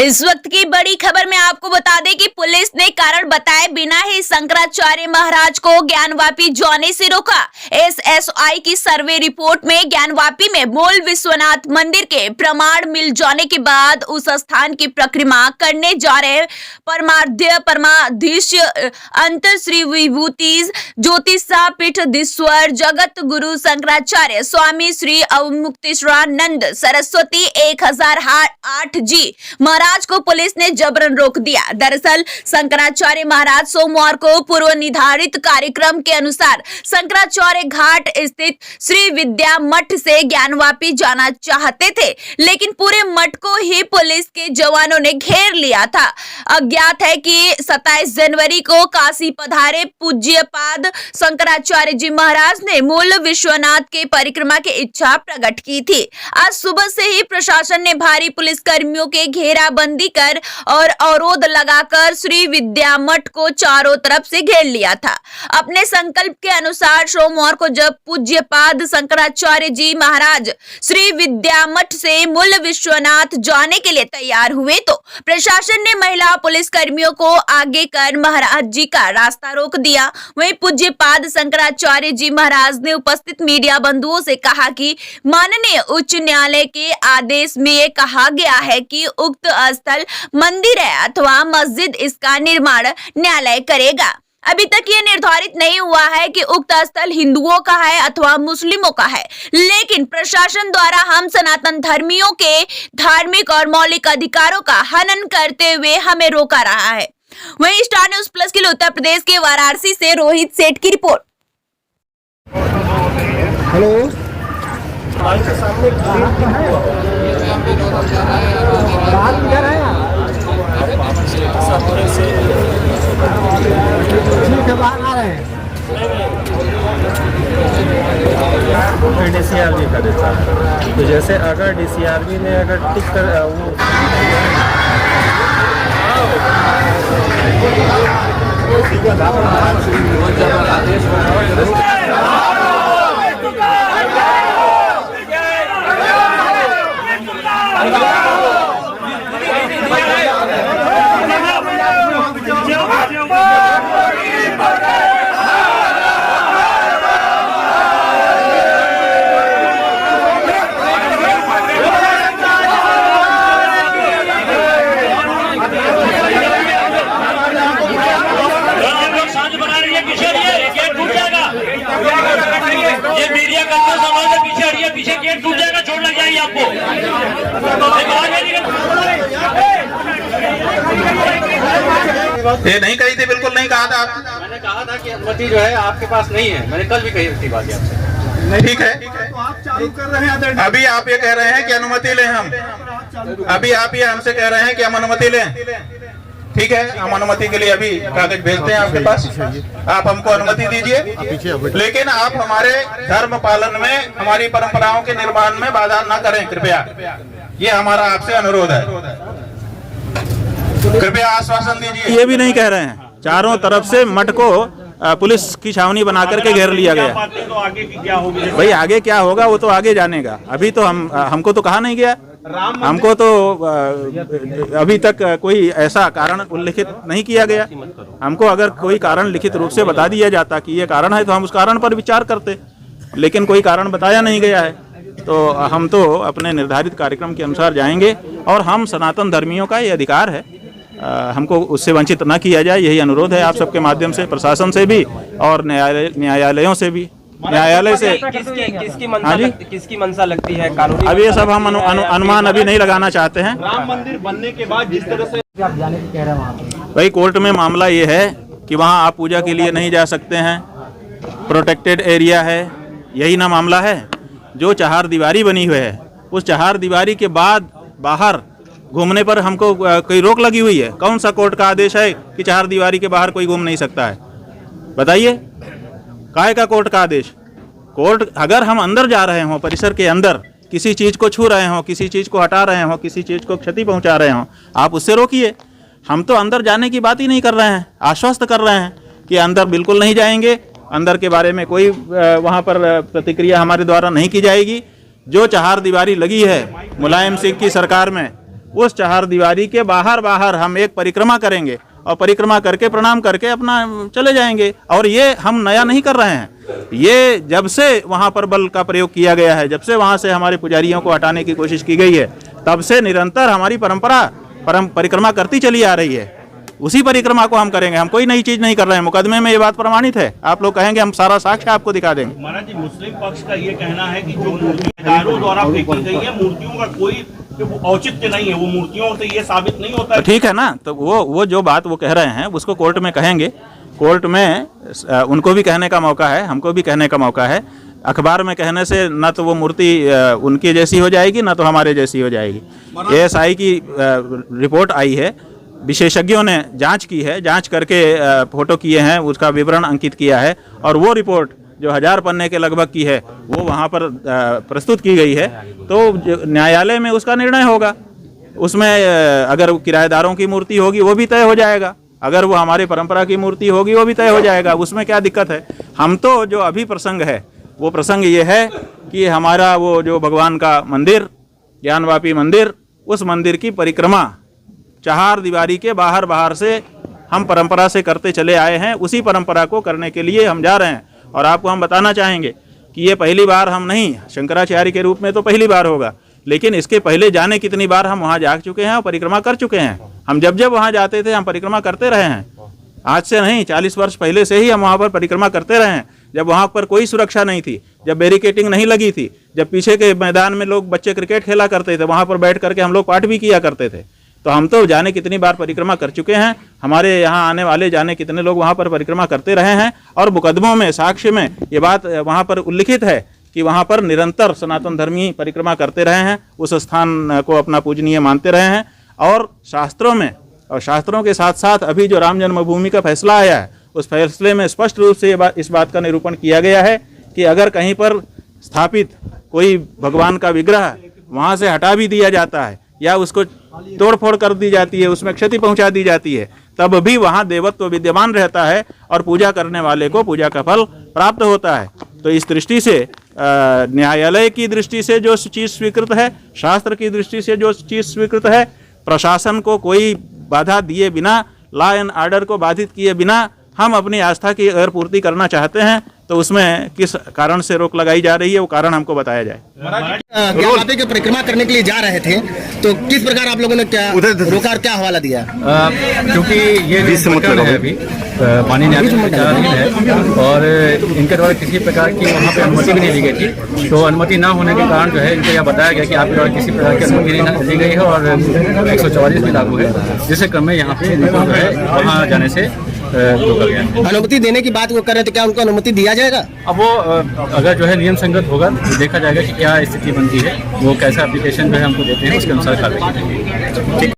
इस वक्त की बड़ी खबर में आपको बता दें कि पुलिस ने कारण बताए बिना ही शंकराचार्य महाराज को ज्ञानवापी जाने से रोका। एसएसआई की सर्वे रिपोर्ट में ज्ञानवापी में मूल विश्वनाथ मंदिर के प्रमाण मिल जाने के बाद उस स्थान की परिक्रमा करने जा रहे परमाधीश अंतर श्री विभूति ज्योतिषा पीठाधीश्वर जगत गुरु शंकराचार्य स्वामी श्री अवमुक्तेश्वरानंद सरस्वती 1008 जी महाराज को पुलिस ने जबरन रोक दिया। दरअसल शंकराचार्य महाराज सोमवार को पूर्व निर्धारित कार्यक्रम के अनुसार शंकराचार्य घाट स्थित श्री विद्या मठ से ज्ञानवापी जाना चाहते थे, लेकिन पूरे मठ को ही पुलिस के जवानों ने घेर लिया था। अज्ञात है कि 27 जनवरी को काशी पधारे पूज्यपाद शंकराचार्य जी महाराज ने मूल विश्वनाथ के परिक्रमा की इच्छा प्रकट की थी। आज सुबह से ही प्रशासन ने भारी पुलिस कर्मियों के घेराबंदी कर और अवरोध लगाकर श्री विद्या मठ को चारों तरफ से घेर लिया था। अपने संकल्प के अनुसार सोमवार को जब पूज्यपाद शंकराचार्य जी महाराज श्री विद्या मठ से मूल विश्वनाथ जाने के लिए तैयार हुए तो प्रशासन ने महिला पुलिस कर्मियों को आगे कर महाराज जी का रास्ता रोक दिया। वहीं पूज्यपाद शंकराचार्य जी महाराज ने उपस्थित मीडिया बंधुओं से कहा कि माननीय उच्च न्यायालय के आदेश में ये कहा गया है कि उक्त स्थल मंदिर है अथवा मस्जिद, इसका निर्माण न्यायालय करेगा। अभी तक ये निर्धारित नहीं हुआ है कि उक्त स्थल हिंदुओं का है अथवा मुस्लिमों का है, लेकिन प्रशासन द्वारा हम सनातन धर्मियों के धार्मिक और मौलिक अधिकारों का हनन करते हुए हमें रोका रहा है। वहीं स्टार न्यूज प्लस के लिए उत्तर प्रदेश के वाराणसी से रोहित सेठ की रिपोर्ट। हेलो, डीसीआरबी का देता है, तो जैसे अगर डीसीआरबी ने अगर टिक कर पीछे गेट टूट जाएगा, चोट लग जाएगी आपको। ये नहीं कही थी, बिल्कुल नहीं कहा था। मैंने कहा था कि अनुमति जो है आपके पास नहीं है, मैंने कल भी कही थी बात आपसे। ठीक है, तो आप चालू कर रहे हैं। अभी आप ये कह रहे हैं कि अनुमति लें हम, अभी आप ये हमसे कह रहे हैं कि हम अनुमति लें। ठीक है, हम अनुमति के लिए अभी कागज भेजते हैं आपके पास, आप हमको अनुमति दीजिए, लेकिन आप हमारे धर्म पालन में, हमारी परंपराओं के निर्माण में बाधा न करें कृपया। ये हमारा आपसे अनुरोध है, कृपया आश्वासन दीजिए। ये भी नहीं कह रहे हैं, चारों तरफ से मठ को पुलिस की छावनी बना करके घेर लिया गया। तो आगे की क्या होगी भाई आगे क्या होगा वो तो आगे जानेगा, अभी तो हमको तो कहा नहीं गया, हमको तो अभी तक कोई ऐसा कारण उल्लिखित नहीं किया गया। हमको अगर कोई कारण लिखित रूप से बता दिया जाता कि ये कारण है तो हम उस कारण पर विचार करते, लेकिन कोई कारण बताया नहीं गया है, तो हम तो अपने निर्धारित कार्यक्रम के अनुसार जाएंगे और हम सनातन धर्मियों का ये अधिकार है, हमको उससे वंचित न किया जाए, यही अनुरोध है आप सबके माध्यम से, प्रशासन से भी और न्यायालयों से भी। न्यायालय से किसकी मंशा लगती है कानूनी? अब ये सब हम अनुमान अभी नहीं लगाना चाहते हैं। राम मंदिर बनने के बाद जिस तरह से आप जाने की कह रहे हैं वहाँ पे, भाई कोर्ट में मामला ये है कि वहाँ आप पूजा के लिए नहीं जा सकते हैं, प्रोटेक्टेड एरिया है, यही ना मामला है। जो चहार दीवारी बनी हुई है, उस चहार दीवारी के बाद बाहर घूमने पर हमको कोई रोक लगी हुई है? कौन सा कोर्ट का आदेश है कि चहार दीवारी के बाहर कोई घूम नहीं सकता है? बताइए, काहे का कोर्ट का आदेश? कोर्ट अगर हम अंदर जा रहे हों, परिसर के अंदर किसी चीज़ को छू रहे हों, किसी चीज़ को हटा रहे हों, किसी चीज़ को क्षति पहुंचा रहे हों, आप उससे रोकिए। हम तो अंदर जाने की बात ही नहीं कर रहे हैं, आश्वस्त कर रहे हैं कि अंदर बिल्कुल नहीं जाएंगे, अंदर के बारे में कोई वहाँ पर प्रतिक्रिया हमारे द्वारा नहीं की जाएगी। जो चहार दीवारी लगी है मुलायम सिंह की सरकार में, उस चार दीवारी के बाहर बाहर हम एक परिक्रमा करेंगे और परिक्रमा करके प्रणाम करके अपना चले जाएंगे। और ये हम नया नहीं कर रहे हैं, ये जब से वहाँ पर बल का प्रयोग किया गया है, जब से वहाँ से हमारे पुजारियों को हटाने की कोशिश की गई है, तब से निरंतर हमारी परंपरा परिक्रमा करती चली आ रही है। उसी परिक्रमा को हम करेंगे, हम कोई नई चीज नहीं कर रहे हैं। मुकदमे में ये बात प्रमाणित है, आप लोग कहेंगे हम सारा साक्ष्य आपको दिखा देंगे। महाराज जी, मुस्लिम पक्ष का ये कहना है कि जो मूर्तियों द्वारा फेंकी गई है, मूर्तियों का कोई औचित्य नहीं है, वो मूर्तियों से ये साबित नहीं होता है। तो ठीक है ना, तो वो जो बात वो कह रहे हैं उसको कोर्ट में कहेंगे, कोर्ट में उनको भी कहने का मौका है, हमको भी कहने का मौका है। अखबार में कहने से न तो वो मूर्ति उनकी जैसी हो जाएगी, न तो हमारे जैसी हो जाएगी। ASI की रिपोर्ट आई है, विशेषज्ञों ने जांच की है, जांच करके फोटो किए हैं, उसका विवरण अंकित किया है, और वो रिपोर्ट जो 1000 पन्ने के लगभग की है वो वहाँ पर प्रस्तुत की गई है। तो न्यायालय में उसका निर्णय होगा, उसमें अगर किराएदारों की मूर्ति होगी वो भी तय हो जाएगा, अगर वो हमारे परंपरा की मूर्ति होगी वो भी तय हो जाएगा, उसमें क्या दिक्कत है। हम तो जो अभी प्रसंग है वो प्रसंग ये है कि हमारा वो जो भगवान का मंदिर, ज्ञानवापी मंदिर, उस मंदिर की परिक्रमा चार दीवारी के बाहर बाहर से हम परंपरा से करते चले आए हैं, उसी परंपरा को करने के लिए हम जा रहे हैं। और आपको हम बताना चाहेंगे कि ये पहली बार हम नहीं, शंकराचार्य के रूप में तो पहली बार होगा, लेकिन इसके पहले जाने कितनी बार हम वहाँ जा चुके हैं और परिक्रमा कर चुके हैं। हम जब जब वहाँ जाते थे हम परिक्रमा करते रहे हैं, आज से नहीं, 40 वर्ष पहले से ही हम वहाँ पर परिक्रमा करते रहे हैं। जब वहाँ पर कोई सुरक्षा नहीं थी, जब बैरिकेटिंग नहीं लगी थी, जब पीछे के मैदान में लोग बच्चे क्रिकेट खेला करते थे, वहाँ पर बैठ करके हम लोग पाठ भी किया करते थे। तो हम तो जाने कितनी बार परिक्रमा कर चुके हैं, हमारे यहाँ आने वाले जाने कितने लोग वहाँ पर परिक्रमा करते रहे हैं। और मुकदमों में, साक्ष्य में ये बात वहाँ पर उल्लिखित है कि वहाँ पर निरंतर सनातन धर्मी परिक्रमा करते रहे हैं, उस स्थान को अपना पूजनीय मानते रहे हैं। और शास्त्रों में, और शास्त्रों के साथ साथ अभी जो राम जन्मभूमि का फैसला आया है, उस फैसले में स्पष्ट रूप से इस बात का निरूपण किया गया है कि अगर कहीं पर स्थापित कोई भगवान का विग्रह वहाँ से हटा भी दिया जाता है या उसको तोड़फोड़ कर दी जाती है, उसमें क्षति पहुंचा दी जाती है, तब भी वहाँ देवत्व विद्यमान रहता है और पूजा करने वाले को पूजा का फल प्राप्त होता है। तो इस दृष्टि से न्यायालय की दृष्टि से जो चीज़ स्वीकृत है, शास्त्र की दृष्टि से जो चीज़ स्वीकृत है, प्रशासन को कोई बाधा दिए बिना, लॉ एंड ऑर्डर को बाधित किए बिना हम अपनी आस्था की अगर पूर्ति करना चाहते हैं तो उसमें किस कारण से रोक लगाई जा रही है वो कारण हमको बताया जाए। ज्ञानवापी की परिक्रमा करने के लिए जा रहे थे, तो किस प्रकार आप लोगों ने क्या रोका और क्या हवाला दिया? क्योंकि ये प्रकरण है अभी माननीय न्यायाधीश है और इनके द्वारा किसी प्रकार की वहाँ पे अनुमति भी नहीं दी गई थी। तो अनुमति ना होने के कारण जो है इनको यह बताया गया कि आपके द्वारा किसी प्रकार की अनुमति नहीं दी गई है और 144 भी लागू है, जिससे क्रम में यहाँ पे इनको जो है वहाँ जाने से रोका गया। अनुमति देने की बात वो कर रहे थे, क्या उनको अनुमति दिया जाएगा? अब वो अगर जो है नियम संगत होगा तो देखा जाएगा कि क्या स्थिति बनती है, वो कैसा एप्लीकेशन जो है हमको देते हैं उसके अनुसार कार्रवाई की जाएगी।